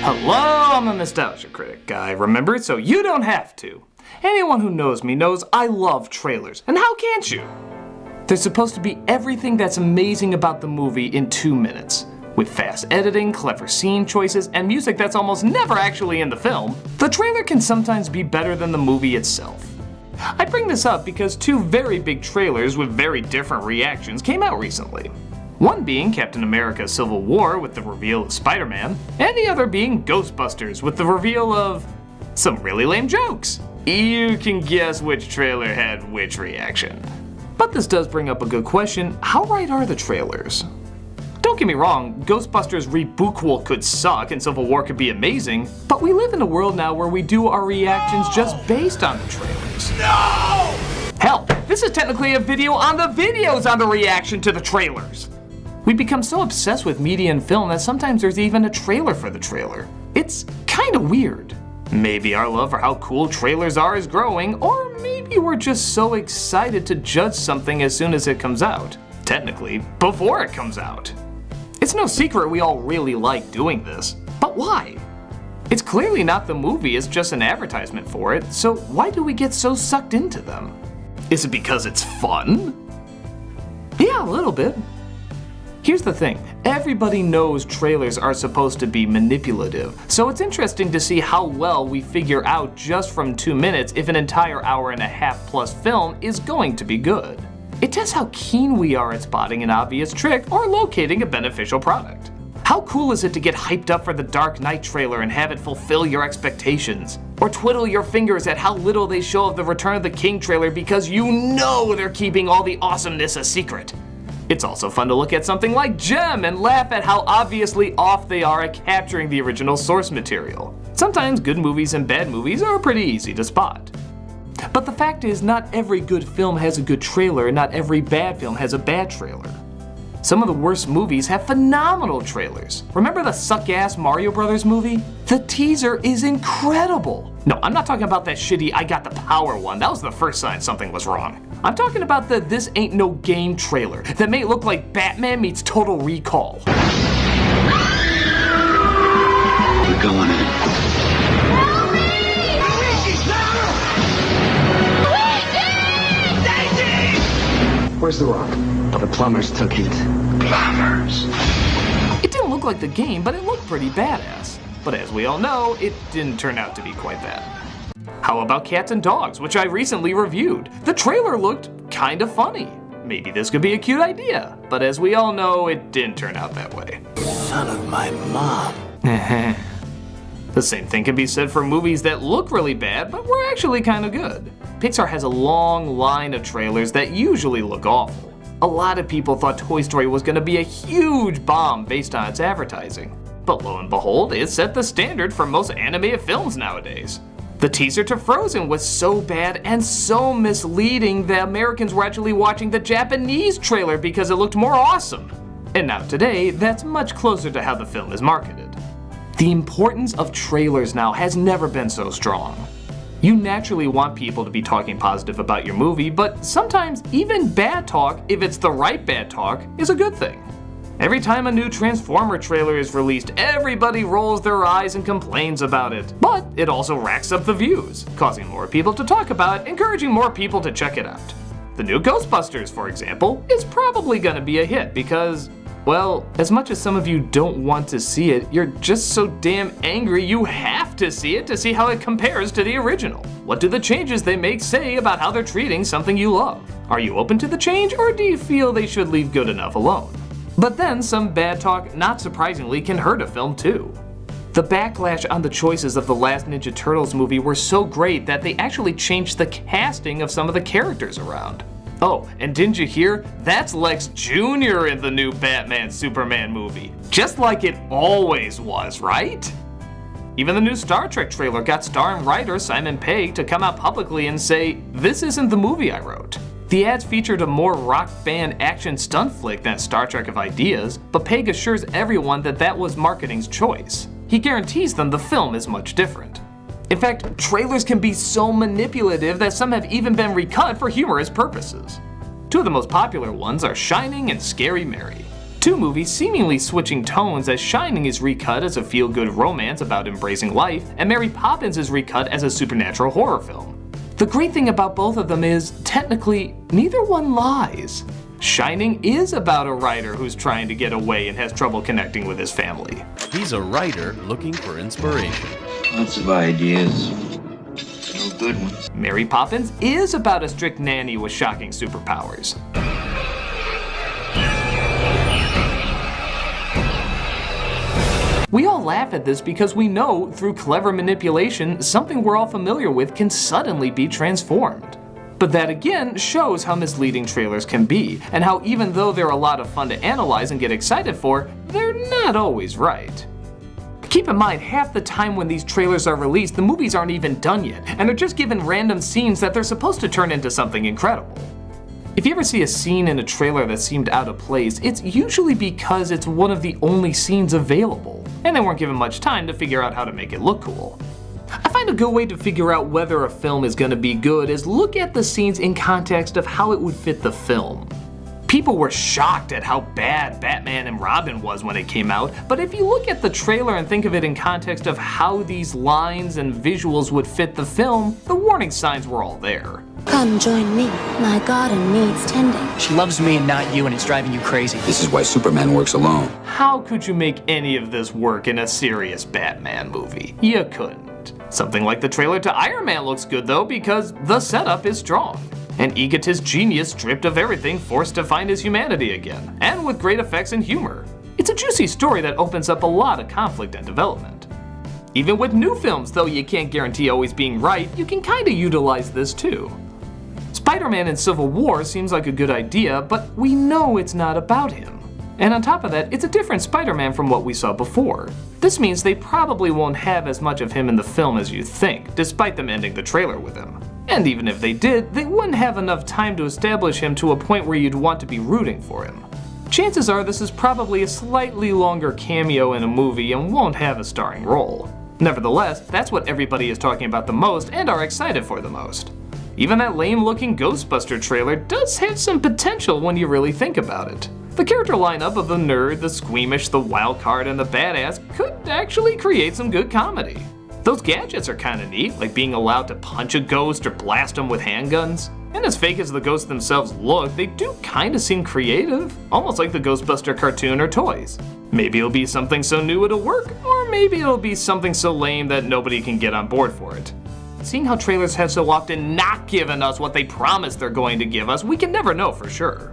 Hello, I'm a nostalgia critic. I remember it so you don't have to. Anyone who knows me knows I love trailers, and how can't you? They're supposed to be everything that's amazing about the movie in 2 minutes. With fast editing, clever scene choices, and music that's almost never actually in the film, the trailer can sometimes be better than the movie itself. I bring this up because 2 very big trailers with very different reactions came out recently. One being Captain America Civil War with the reveal of Spider-Man, and the other being Ghostbusters with the reveal of some really lame jokes. You can guess which trailer had which reaction. But this does bring up a good question: how right are the trailers? Don't get me wrong, Ghostbusters Rebootquel could suck and Civil War could be amazing, but we live in a world now where we do our reactions just based on the trailers. No! Hell, this is technically a video on the videos on the reaction to the trailers. We become so obsessed with media and film that sometimes there's even a trailer for the trailer. It's kinda weird. Maybe our love for how cool trailers are is growing, or maybe we're just so excited to judge something as soon as it comes out. Technically, before it comes out. It's no secret we all really like doing this, but why? It's clearly not the movie, it's just an advertisement for it, so why do we get so sucked into them? Is it because it's fun? Yeah, a little bit. Here's the thing, everybody knows trailers are supposed to be manipulative, so it's interesting to see how well we figure out just from 2 minutes if an entire hour-and-a-half plus film is going to be good. It tests how keen we are at spotting an obvious trick or locating a beneficial product. How cool is it to get hyped up for the Dark Knight trailer and have it fulfill your expectations? Or twiddle your fingers at how little they show of the Return of the King trailer because you know they're keeping all the awesomeness a secret? It's also fun to look at something like Gem and laugh at how obviously off they are at capturing the original source material. Sometimes good movies and bad movies are pretty easy to spot. But the fact is, not every good film has a good trailer, and not every bad film has a bad trailer. Some of the worst movies have phenomenal trailers. Remember the suck-ass Mario Brothers movie? The teaser is incredible. No, I'm not talking about that shitty I Got the Power one. That was the first sign something was wrong. I'm talking about the This Ain't No Game trailer that made it look like Batman meets Total Recall. We're going in. Where's the rock? The plumbers took it. Plumbers. It didn't look like the game, but it looked pretty badass. But as we all know, it didn't turn out to be quite that. How about Cats and Dogs, which I recently reviewed? The trailer looked kinda funny. Maybe this could be a cute idea, but as we all know, it didn't turn out that way. Son of my mom. The same thing can be said for movies that look really bad, but were actually kinda good. Pixar has a long line of trailers that usually look awful. A lot of people thought Toy Story was gonna be a huge bomb based on its advertising. But lo and behold, it set the standard for most animated films nowadays. The teaser to Frozen was so bad and so misleading that Americans were actually watching the Japanese trailer because it looked more awesome. And now today, that's much closer to how the film is marketed. The importance of trailers now has never been so strong. You naturally want people to be talking positive about your movie, but sometimes even bad talk, if it's the right bad talk, is a good thing. Every time a new Transformer trailer is released, everybody rolls their eyes and complains about it. But it also racks up the views, causing more people to talk about it, encouraging more people to check it out. The new Ghostbusters, for example, is probably gonna be a hit because, well, as much as some of you don't want to see it, you're just so damn angry you have to see it to see how it compares to the original. What do the changes they make say about how they're treating something you love? Are you open to the change, or do you feel they should leave good enough alone? But then some bad talk, not surprisingly, can hurt a film too. The backlash on the choices of the last Ninja Turtles movie were so great that they actually changed the casting of some of the characters around. Oh, and didn't you hear? That's Lex Jr. in the new Batman Superman movie. Just like it always was, right? Even the new Star Trek trailer got star and writer Simon Pegg to come out publicly and say, "This isn't the movie I wrote." The ads featured a more rock band action stunt flick than Star Trek of Ideas, but Pegg assures everyone that that was marketing's choice. He guarantees them the film is much different. In fact, trailers can be so manipulative that some have even been recut for humorous purposes. Two of the most popular ones are Shining and Scary Mary. two movies seemingly switching tones, as Shining is recut as a feel-good romance about embracing life, and Mary Poppins is recut as a supernatural horror film. The great thing about both of them is, technically, neither one lies. Shining is about a writer who's trying to get away and has trouble connecting with his family. He's a writer looking for inspiration. Lots of ideas. No good ones. Mary Poppins is about a strict nanny with shocking superpowers. We all laugh at this because we know, through clever manipulation, something we're all familiar with can suddenly be transformed. But that again shows how misleading trailers can be, and how even though they're a lot of fun to analyze and get excited for, they're not always right. Keep in mind, half the time when these trailers are released, the movies aren't even done yet, and they're just given random scenes that they're supposed to turn into something incredible. If you ever see a scene in a trailer that seemed out of place, it's usually because it's one of the only scenes available, and they weren't given much time to figure out how to make it look cool. I find a good way to figure out whether a film is going to be good is look at the scenes in context of how it would fit the film. People were shocked at how bad Batman and Robin was when it came out, but if you look at the trailer and think of it in context of how these lines and visuals would fit the film, the warning signs were all there. Come join me. My garden needs tending. She loves me and not you, and it's driving you crazy. This is why Superman works alone. How could you make any of this work in a serious Batman movie? You couldn't. Something like the trailer to Iron Man looks good though, because the setup is strong. An egotist genius stripped of everything, forced to find his humanity again, and with great effects and humor. It's a juicy story that opens up a lot of conflict and development. Even with new films, though you can't guarantee always being right, you can kinda utilize this too. Spider-Man in Civil War seems like a good idea, but we know it's not about him. And on top of that, it's a different Spider-Man from what we saw before. This means they probably won't have as much of him in the film as you think, despite them ending the trailer with him. And even if they did, they wouldn't have enough time to establish him to a point where you'd want to be rooting for him. Chances are this is probably a slightly longer cameo in a movie and won't have a starring role. Nevertheless, that's what everybody is talking about the most and are excited for the most. Even that lame-looking Ghostbuster trailer does have some potential when you really think about it. The character lineup of the nerd, the squeamish, the wild card, and the badass could actually create some good comedy. Those gadgets are kinda neat, like being allowed to punch a ghost or blast them with handguns. And as fake as the ghosts themselves look, they do kinda seem creative, almost like the Ghostbuster cartoon or toys. Maybe it'll be something so new it'll work, or maybe it'll be something so lame that nobody can get on board for it. Seeing how trailers have so often not given us what they promise they're going to give us, we can never know for sure.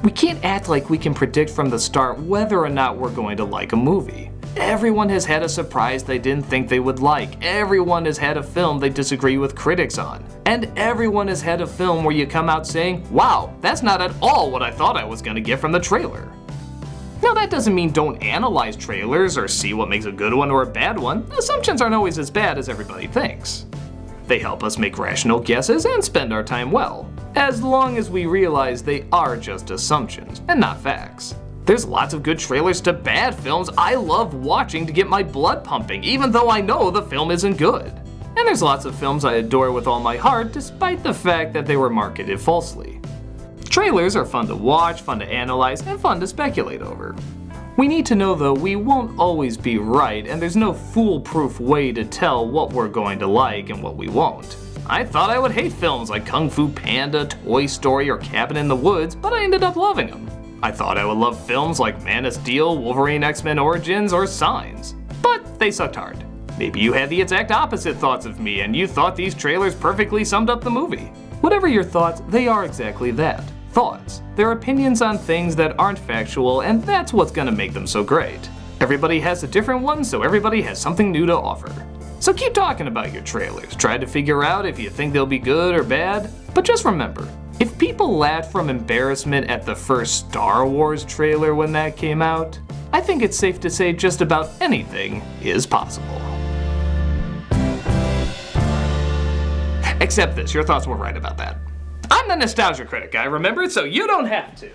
We can't act like we can predict from the start whether or not we're going to like a movie. Everyone has had a surprise they didn't think they would like. Everyone has had a film they disagree with critics on. And everyone has had a film where you come out saying, wow, that's not at all what I thought I was going to get from the trailer. Now that doesn't mean don't analyze trailers or see what makes a good one or a bad one. Assumptions aren't always as bad as everybody thinks. They help us make rational guesses and spend our time well, as long as we realize they are just assumptions and not facts. There's lots of good trailers to bad films I love watching to get my blood pumping, even though I know the film isn't good. And there's lots of films I adore with all my heart, despite the fact that they were marketed falsely. Trailers are fun to watch, fun to analyze, and fun to speculate over. We need to know though we won't always be right, and there's no foolproof way to tell what we're going to like and what we won't. I thought I would hate films like Kung Fu Panda, Toy Story, or Cabin in the Woods, but I ended up loving them. I thought I would love films like Man of Steel, Wolverine X-Men Origins, or Signs, but they sucked hard. Maybe you had the exact opposite thoughts of me and you thought these trailers perfectly summed up the movie. Whatever your thoughts, they are exactly that. Thoughts. They're opinions on things that aren't factual, and that's what's gonna make them so great. Everybody has a different one, so everybody has something new to offer. So keep talking about your trailers, try to figure out if you think they'll be good or bad, but just remember, if people laughed from embarrassment at the first Star Wars trailer when that came out, I think it's safe to say just about anything is possible. Except this, your thoughts were right about that. I'm the nostalgia critic guy, remember? So you don't have to.